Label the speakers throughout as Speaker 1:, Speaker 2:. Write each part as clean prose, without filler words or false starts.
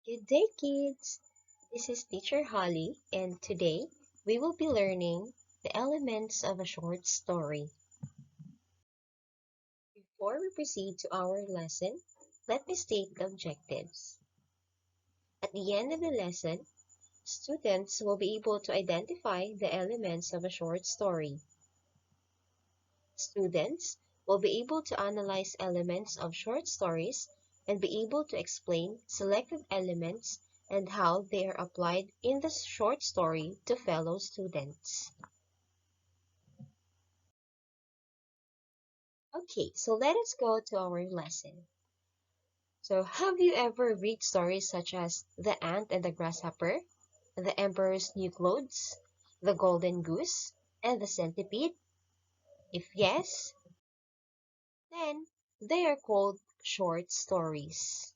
Speaker 1: Good day, kids! This is Teacher Holly, and today we will be learning the elements of a short story. Before we proceed to our lesson, let me state the objectives. At the end of the lesson, students will be able to identify the elements of a short story. Students will be able to analyze elements of short stories and be able to explain selected elements and how they are applied in the short story to fellow students. Okay, so let us go to our lesson. So have you ever read stories such as The Ant and the Grasshopper, The Emperor's New Clothes, The Golden Goose, and The Centipede? If yes, then they are called short stories.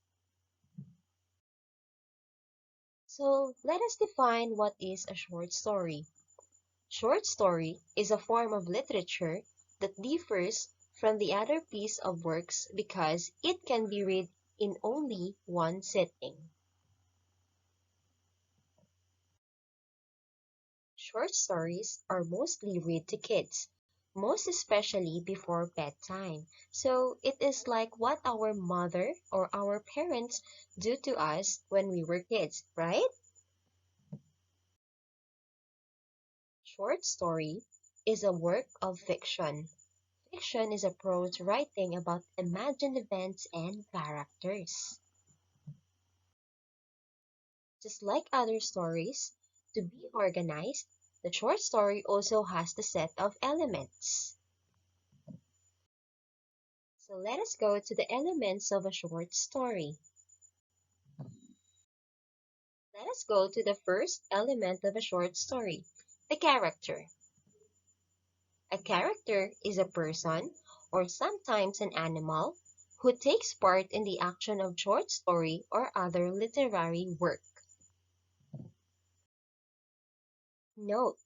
Speaker 1: So let us define what is a short story. Short story is a form of literature that differs from the other piece of works because it can be read in only one sitting. Short stories are mostly read to kids, most especially before bedtime. So it is like what our mother or our parents do to us when we were kids, right? Short story is a work of fiction. Fiction is a prose writing about imagined events and characters. Just like other stories, to be organized, the short story also has the set of elements. So let us go to the elements of a short story. Let us go to the first element of a short story, the character. A character is a person, or sometimes an animal, who takes part in the action of short story or other literary work. Note,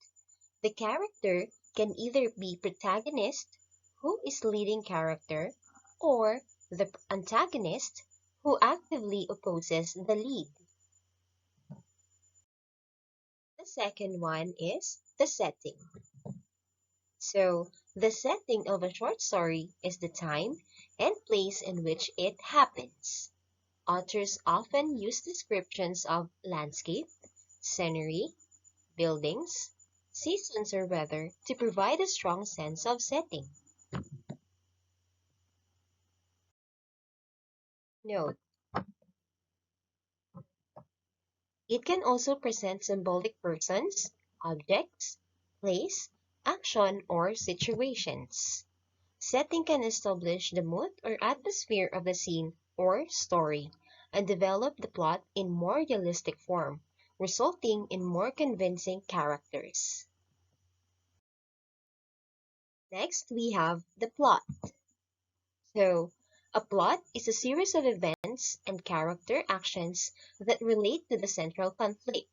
Speaker 1: the character can either be protagonist, who is leading character, or the antagonist, who actively opposes the lead. The second one is the setting. So, the setting of a short story is the time and place in which it happens. Authors often use descriptions of landscape, scenery, buildings, seasons, or weather to provide a strong sense of setting. Note, it can also present symbolic persons, objects, place, action, or situations. Setting can establish the mood or atmosphere of the scene or story and develop the plot in more realistic form, resulting in more convincing characters. Next, we have the plot. So, a plot is a series of events and character actions that relate to the central conflict.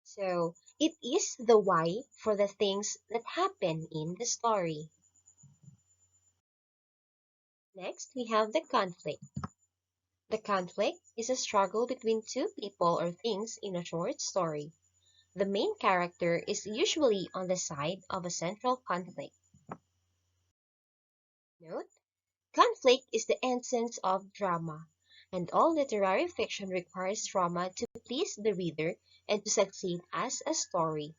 Speaker 1: So, it is the why for the things that happen in the story. Next, we have the conflict. The conflict is a struggle between two people or things in a short story. The main character is usually on the side of a central conflict. Note, conflict is the essence of drama, and all literary fiction requires drama to please the reader and to succeed as a story.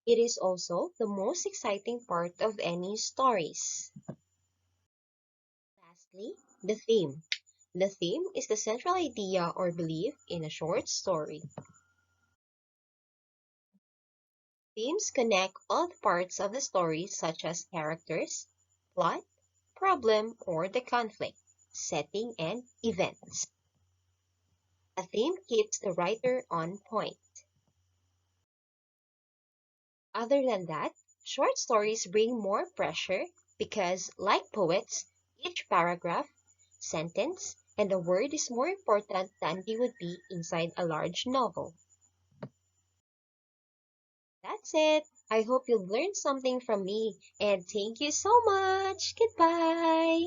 Speaker 1: It is also the most exciting part of any stories. Lastly, the theme. The theme is the central idea or belief in a short story. Themes connect all the parts of the story such as characters, plot, problem or the conflict, setting, and events. A theme keeps the writer on point. Other than that, short stories bring more pressure because, like poets, each paragraph, sentence, and a word is more important than they would be inside a large novel. That's it. I hope you've learned something from me, and thank you so much. Goodbye.